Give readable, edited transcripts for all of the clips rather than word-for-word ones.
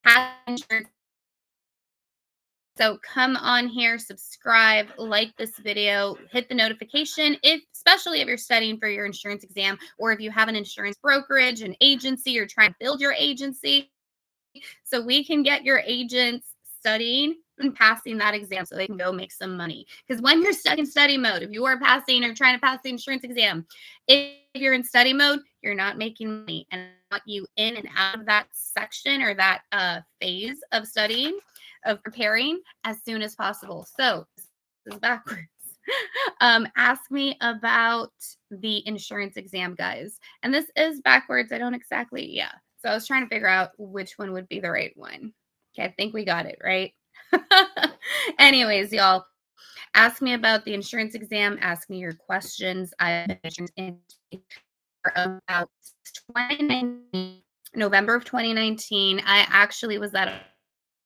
have insurance. So come on here, subscribe, like this video, hit the notification if, especially if you're studying for your insurance exam, or if you have an insurance brokerage, an agency, or trying to build your agency, so we can get your agents studying and passing that exam so they can go make some money. Because when you're stuck in study mode, if you are passing or trying to pass the insurance exam, if you're in study mode, you're not making money. And I want you in and out of that section or that phase of studying, of preparing as soon as possible. So this is backwards. Ask me about the insurance exam, guys. And this is backwards. I don't exactly, yeah. So I was trying to figure out which one would be the right one. Okay, I think we got it, right? Anyways, y'all, ask me about the insurance exam. Ask me your questions. I've been in for about 2019, November of 2019. I actually was at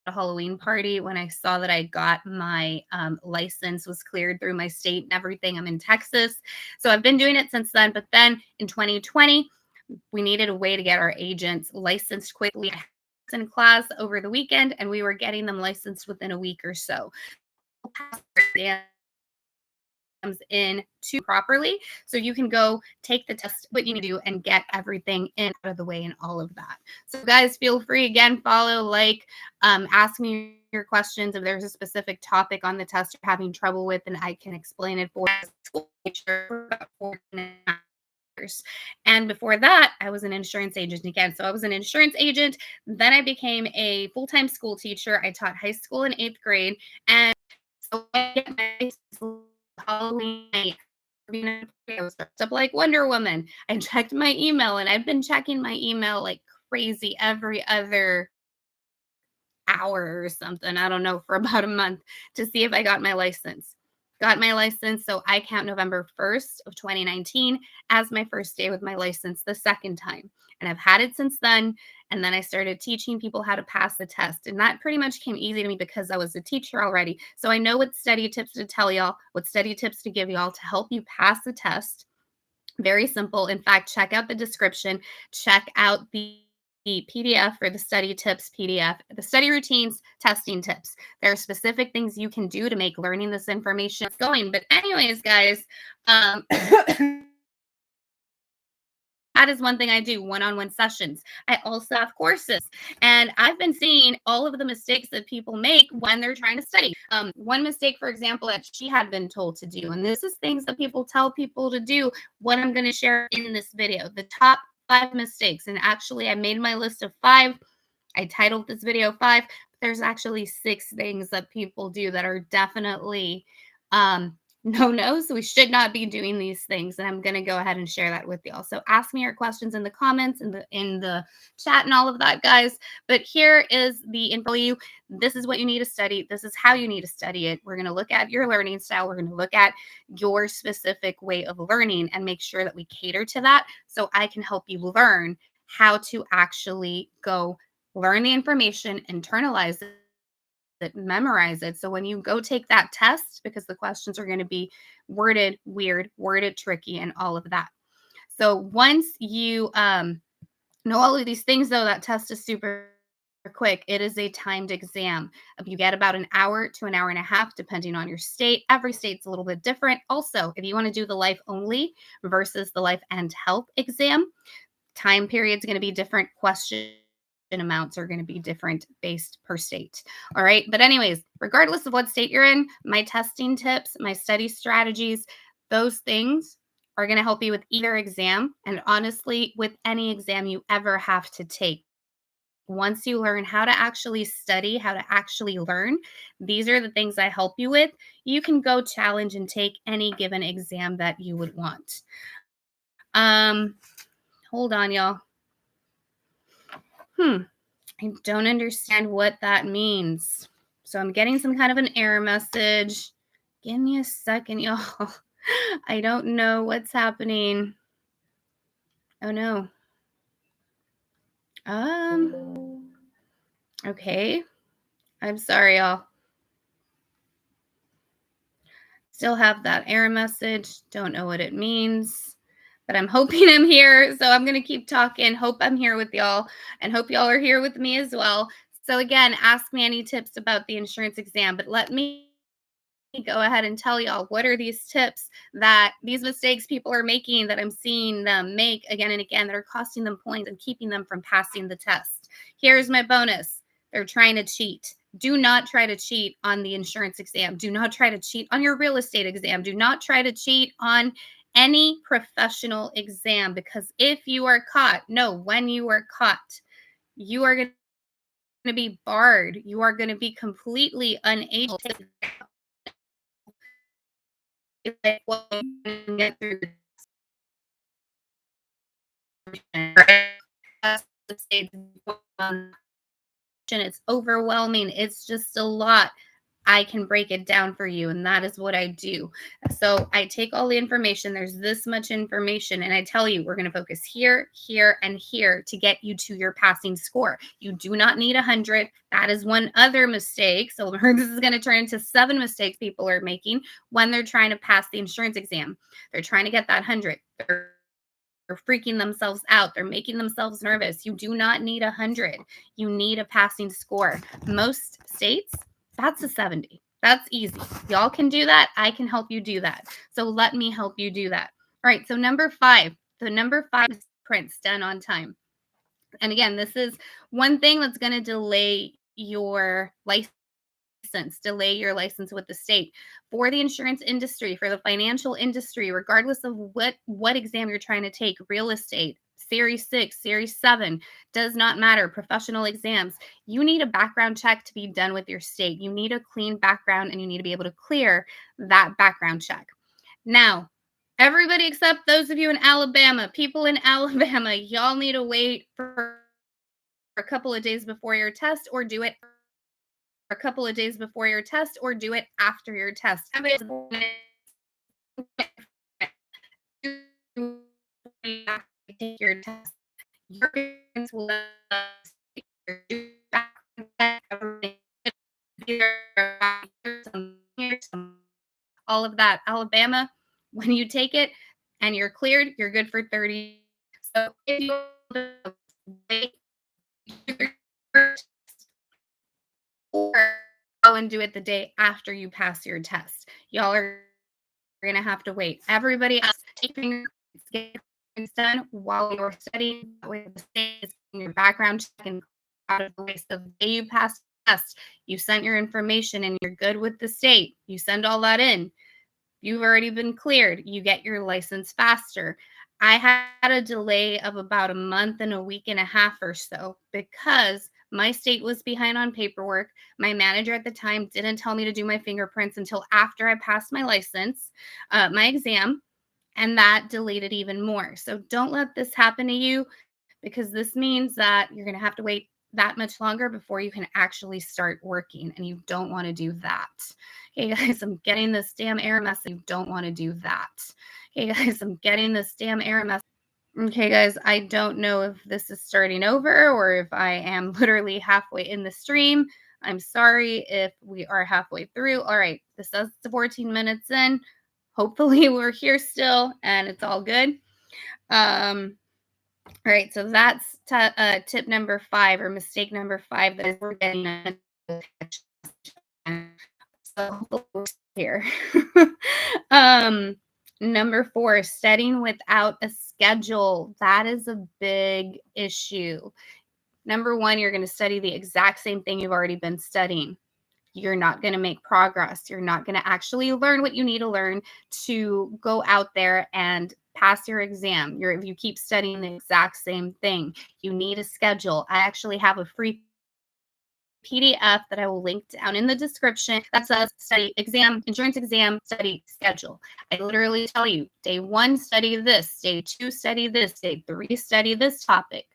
a Halloween party when I saw that I got my license was cleared through my state and everything. I'm in Texas. So I've been doing it since then. But then in 2020, we needed a way to get our agents licensed quickly. I was in class over the weekend and we were getting them licensed within a week or so. In to properly, so you can go take the test, what you need to do, and get everything in out of the way and all of that. So guys, feel free, again, follow, like, ask me your questions. If there's a specific topic on the test you're having trouble with, and I can explain it for you. And before that, I was an insurance agent again. So I was an insurance agent. Then I became a full-time school teacher. I taught high school in 8th grade. And so I get my Halloween night, I was dressed up like Wonder Woman. I checked my email, and I've been checking my email like crazy every other hour or something. I don't know, for about a month to see if I got my license. Got my license. So I count November 1st of 2019 as my first day with my license the second time. And I've had it since then. And then I started teaching people how to pass the test. And that pretty much came easy to me because I was a teacher already. So I know what study tips to tell y'all, what study tips to give y'all to help you pass the test. Very simple. In fact, check out the description. Check out the PDF for the study tips PDF, the study routines, testing tips. There are specific things you can do to make learning this information going. But anyways, guys, that is one thing I do, one-on-one sessions. I also have courses, and I've been seeing all of the mistakes that people make when they're trying to study. One mistake, for example, that she had been told to do, and this is things that people tell people to do, what I'm going to share in this video, the top 5 mistakes. And actually, I made my list of 5. I titled this video 5, but there's actually 6 things that people do that are definitely no. So we should not be doing these things. And I'm going to go ahead and share that with y'all. So ask me your questions in the comments, in the chat and all of that, guys. But here is the info for you. This is what you need to study. This is how you need to study it. We're going to look at your learning style. We're going to look at your specific way of learning and make sure that we cater to that so I can help you learn how to actually go learn the information, internalize it, memorize it. So when you go take that test, because the questions are going to be worded weird, worded tricky, and all of that. So once you know all of these things, though, that test is super quick. It is a timed exam. You get about an hour to an hour and a half, depending on your state. Every state's a little bit different. Also, if you want to do the life only versus the life and health exam, time period's going to be different. Question amounts are going to be different based per state. All right. But anyways, regardless of what state you're in, my testing tips, my study strategies, those things are going to help you with either exam. And honestly, with any exam you ever have to take. Once you learn how to actually study, how to actually learn, these are the things I help you with. You can go challenge and take any given exam that you would want. Hold on, y'all. I don't understand what that means. So I'm getting some kind of an error message. Give me a second, y'all. I don't know what's happening. Oh no. Okay. I'm sorry, y'all. Still have that error message. Don't know what it means, but I'm hoping I'm here. So I'm going to keep talking. Hope I'm here with y'all and hope y'all are here with me as well. So again, ask me any tips about the insurance exam, but let me go ahead and tell y'all what are these tips that these mistakes people are making that I'm seeing them make again and again that are costing them points and keeping them from passing the test. Here's my bonus. They're trying to cheat. Do not try to cheat on the insurance exam. Do not try to cheat on your real estate exam. Do not try to cheat on any professional exam, because if you are caught, no, when you are caught, you are going to be barred. You are going to be completely unable to like what you can get through it's overwhelming. It's just a lot. I can break it down for you, and that is what I do. So I take all the information. There's this much information, and I tell you, we're going to focus here, here, and here to get you to your passing score. You do not need 100. That is one other mistake. So this is going to turn into 7 mistakes people are making when they're trying to pass the insurance exam. They're trying to get that 100. They're freaking themselves out. They're making themselves nervous. You do not need 100. You need a passing score. Most states, that's a 70. That's easy. Y'all can do that. I can help you do that. So let me help you do that. All right. So number 5, the number 5 is prints done on time. And again, this is one thing that's going to delay your license, delay your license with the state. For the insurance industry, for the financial industry, regardless of what exam you're trying to take, real estate, Series 6, Series 7, does not matter. Professional exams, you need a background check to be done with your state. You need a clean background, and you need to be able to clear that background check. Now, everybody except those of you in Alabama, people in Alabama, y'all need to wait for a couple of days before your test, or do it a couple of days before your test, or do it after your test. Take your test. Your parents will all of that. Alabama, when you take it and you're cleared, you're good for 30. So if you wait or go and do it the day after you pass your test, y'all are going to have to wait. Everybody else, take get things done while you're studying. That way, the state is getting your background check and out of the way. So the day you pass the test, you sent your information and you're good with the state. You send all that in. You've already been cleared. You get your license faster. I had a delay of about a month and a week and a half or so because my state was behind on paperwork. My manager at the time didn't tell me to do my fingerprints until after I passed my license, my exam, and that delayed it even more. So don't let this happen to you, because this means that you're going to have to wait that much longer before you can actually start working, and you don't want to do that. Okay, guys, I'm getting this damn error message. You don't want to do that. Okay, guys, I'm getting this damn error message. Okay, guys, I don't know if this is starting over or if I am literally halfway in the stream. I'm sorry if we are halfway through. All right, this says it's 14 minutes in. Hopefully we're here still and it's all good. All right, so that's tip number 5, or mistake number 5, that is we're getting so here. Number 4, studying without a schedule. That is a big issue. Number 1, you're going to study the exact same thing you've already been studying. You're not going to make progress. You're not going to actually learn what you need to learn to go out there and pass your exam. If you keep studying the exact same thing, you need a schedule. I actually have a free PDF that I will link down in the description that says study exam, insurance exam study schedule. I literally tell you, day 1, study this, day 2, study this, day 3, study this topic,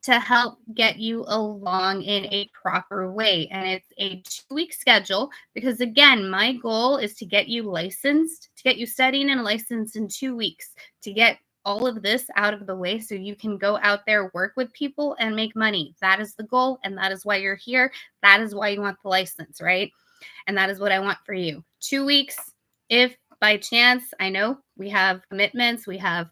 to help get you along in a proper way. And it's a 2-week schedule because, again, my goal is to get you licensed, to get you studying and licensed in 2 weeks, to get all of this out of the way so you can go out there, work with people, and make money. That is the goal, and that is why you're here. That is why you want the license, right? And that is what I want for you. 2 weeks. If by chance, I know we have commitments, we have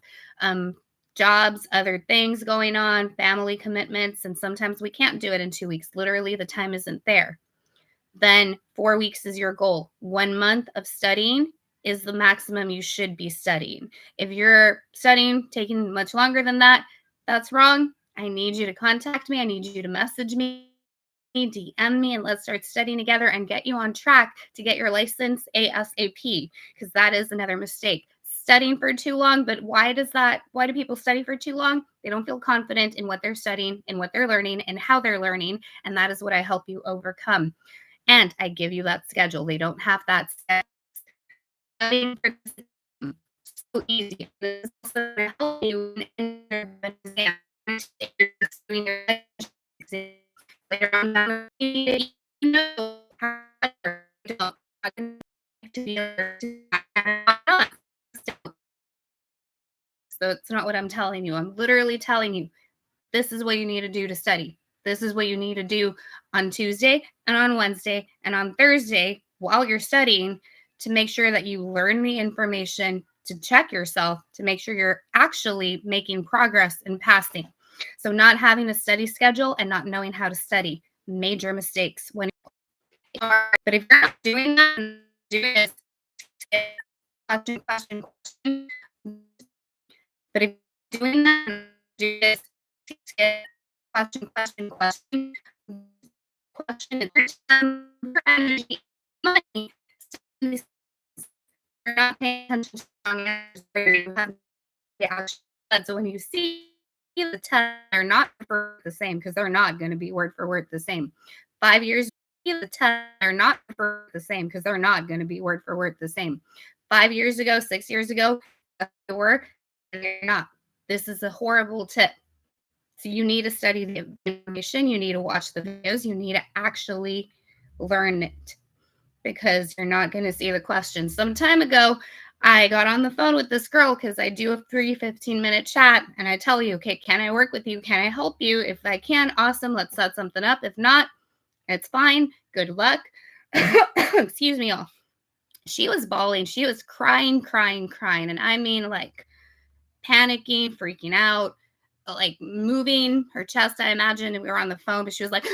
jobs, other things going on, family commitments, and sometimes we can't do it in 2 weeks. Literally, the time isn't there. Then 4 weeks is your goal. 1 month of studying is the maximum you should be studying. If you're studying taking much longer than that, that's wrong. I need you to contact me. I need you to message me, DM me, and let's start studying together and get you on track to get your license ASAP, because that is another mistake. Studying for too long, but why do people study for too long? They don't feel confident in what they're studying and what they're learning and how they're learning, and that is what I help you overcome. And I give you that schedule. They don't have that studying for so easy. This is also gonna help you in your exam. If you're just doing your exam later on down the road, you know how to talk to the other. So it's not what I'm telling you. I'm literally telling you this is what you need to do to study. This is what you need to do on Tuesday and on Wednesday and on Thursday while you're studying to make sure that you learn the information, to check yourself, to make sure you're actually making progress and passing. So, not having a study schedule and not knowing how to study, major mistakes when you are. But if you're not doing that, doing this question, question, question, but if you're doing that, do this question, question, question, question, and time, your energy, money, you're not paying attention to strong answers, you have the action. So when you see the test, they're not the same because they're not going to be word for word the same. 5 years, the test, they're not the same because they're not going to be word for word the same. 5 years ago, 6 years ago, they were, they're not. This is a horrible tip. So you need to study the information, you need to watch the videos, you need to actually learn it because you're not going to see the questions. Some time ago, I got on the phone with this girl because I do a free 15-minute chat and I tell you, okay, can I work with you? Can I help you? If I can, awesome, let's set something up. If not, it's fine. Good luck. Excuse me, all. She was bawling. She was crying, crying, crying. And I mean, like, panicking, freaking out, like moving her chest, I imagine. And we were on the phone, but she was like,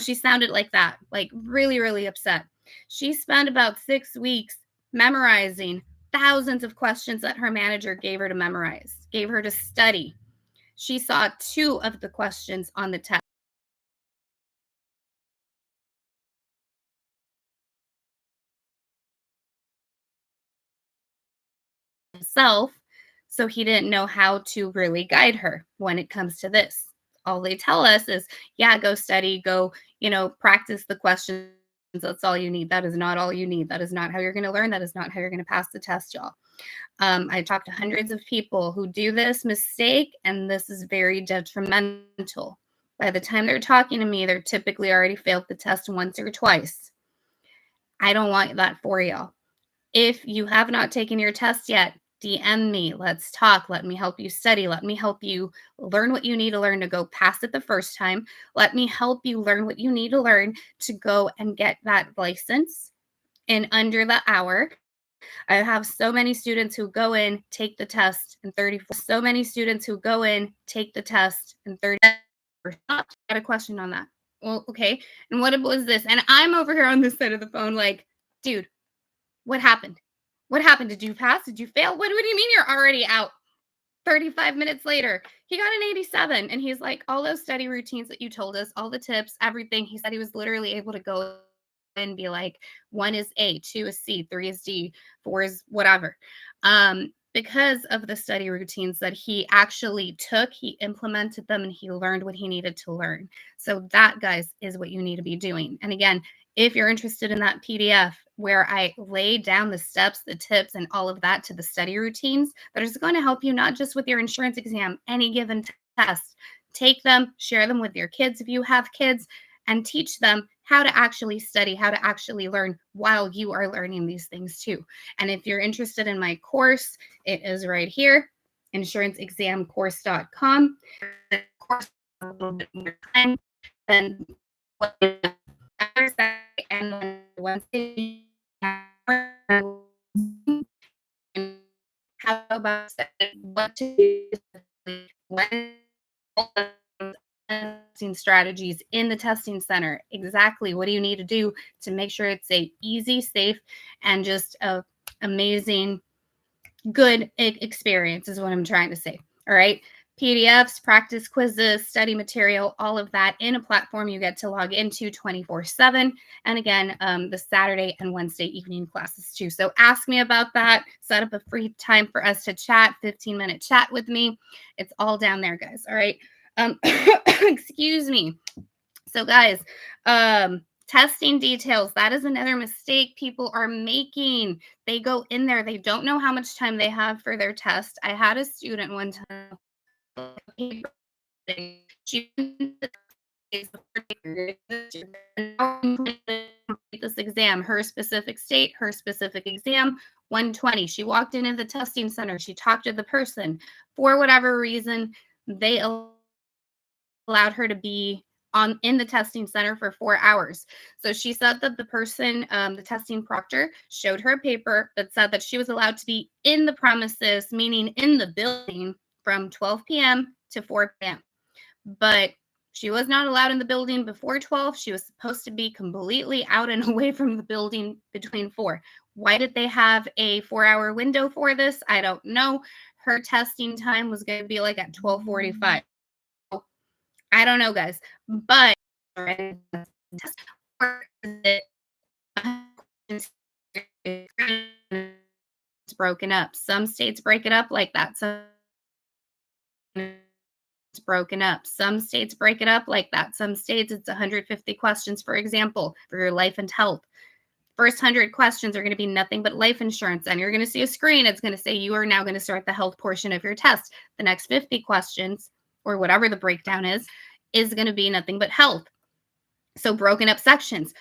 she sounded like that, like really, really upset. She spent about 6 weeks memorizing thousands of questions that her manager gave her to memorize, gave her to study. She saw two of the questions on the test himself, so he didn't know how to really guide her when it comes to this. All they tell us is, yeah, go study, go, practice the questions. That's all you need. That is not all you need. That is not how you're going to learn. That is not how you're going to pass the test, y'all. I talked to hundreds of people who do this mistake, and this is very detrimental. By the time they're talking to me, they're typically already failed the test once or twice. I don't want that for y'all. If you have not taken your test yet, DM me. Let's talk. Let me help you study. Let me help you learn what you need to learn to go pass it the first time. Let me help you learn what you need to learn to go and get that license in under the hour. I have so many students who go in, take the test in 34. So many students who go in, take the test in 30. I got a question on that. Well, okay. And what was this? And I'm over here on this side of the phone, like, dude, what happened? What happened? Did you pass? Did you fail? What do you mean you're already out? 35 minutes later, he got an 87. And he's like, all those study routines that you told us, all the tips, everything. He said he was literally able to go and be like, one is A, two is C, three is D, four is whatever. Because of the study routines that he actually took, he implemented them and he learned what he needed to learn. So that, guys, is what you need to be doing. And again, if you're interested in that PDF where I lay down the steps, the tips, and all of that to the study routines that is going to help you not just with your insurance exam, any given test, take them, share them with your kids if you have kids, and teach them how to actually study, how to actually learn while you are learning these things too. And if you're interested in my course, it is right here, insuranceexamcourse.com. The course a little bit more time than what and Wednesday, how about what to do when testing strategies in the testing center. Exactly. What do you need to do to make sure it's a easy, safe, and just a amazing, good experience is what I'm trying to say. All right. PDFs, practice quizzes, study material, all of that in a platform you get to log into 24/7. And again, the Saturday and Wednesday evening classes too. So ask me about that. Set up a free time for us to chat, 15-minute chat with me. It's all down there, guys. All right. Excuse me. So, guys, testing details, that is another mistake people are making. They go in there, they don't know how much time they have for their test. I had a student one time, she this exam, her specific state, her specific exam, 120. She walked into the testing center, she talked to the person. For whatever reason, they allowed her to be on in the testing center for 4 hours. So she said that the person, the testing proctor, showed her a paper that said that she was allowed to be in the premises, meaning in the building, from 12 p.m. to 4 p.m. But she was not allowed in the building before 12. She was supposed to be completely out and away from the building between 4. Why did they have a 4-hour window for this? I don't know. Her testing time was going to be like at 12:45. I don't know, guys, but it's broken up. Some states break it up like that. Some it's broken up. Some states break it up like that. Some states it's 150 questions, for example, for your life and health. First 100 questions are going to be nothing but life insurance. And you're going to see a screen. It's going to say you are now going to start the health portion of your test. The next 50 questions, or whatever the breakdown is going to be nothing but health. So broken up sections.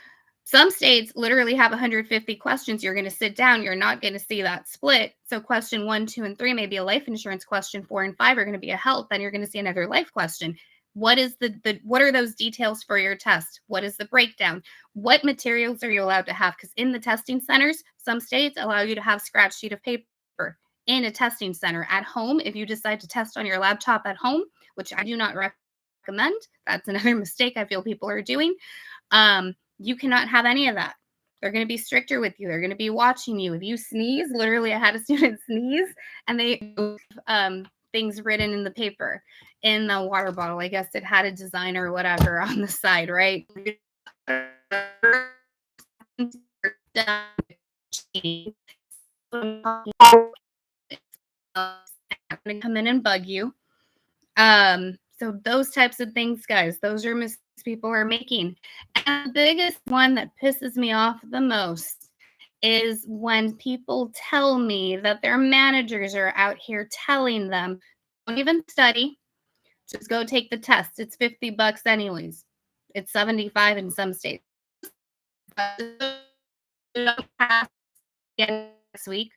Some states literally have 150 questions. You're going to sit down. You're not going to see that split. So question 1, 2, and 3 may be a life insurance question. 4 and 5 are going to be a health. Then you're going to see another life question. What is what are those details for your test? What is the breakdown? What materials are you allowed to have? Because in the testing centers, some states allow you to have scratch sheet of paper in a testing center. At home, if you decide to test on your laptop at home, which I do not recommend, that's another mistake I feel people are doing. You cannot have any of that. They're going to be stricter with you. They're going to be watching you. If you sneeze, literally, I had a student sneeze and they things written in the paper in the water bottle. I guess it had a design or whatever on the side, right? Going to come in and bug you. So those types of things, guys, those are mistakes people are making. And the biggest one that pisses me off the most is when people tell me that their managers are out here telling them, don't even study, just go take the test. It's $50 anyways. It's 75 in some states. Next week.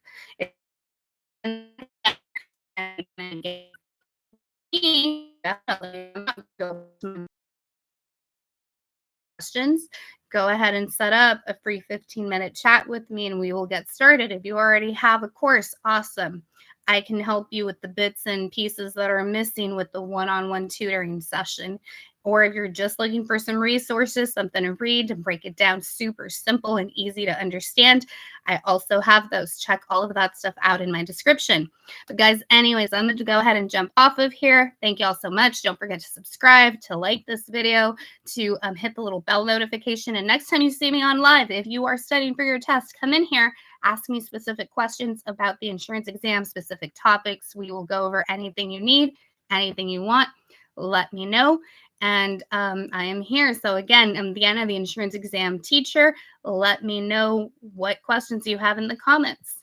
Questions, go ahead and set up a free 15-minute chat with me and we will get started. If you already have a course, awesome. I can help you with the bits and pieces that are missing with the one-on-one tutoring session. Or if you're just looking for some resources, something to read to break it down super simple and easy to understand, I also have those. Check all of that stuff out in my description. But guys, anyways, I'm going to go ahead and jump off of here. Thank you all so much. Don't forget to subscribe, to like this video, to hit the little bell notification. And next time you see me on live, if you are studying for your test, come in here, ask me specific questions about the insurance exam, specific topics. We will go over anything you need, anything you want. Let me know. And I am here. So again, I'm Deanna, the insurance exam teacher. Let me know what questions you have in the comments.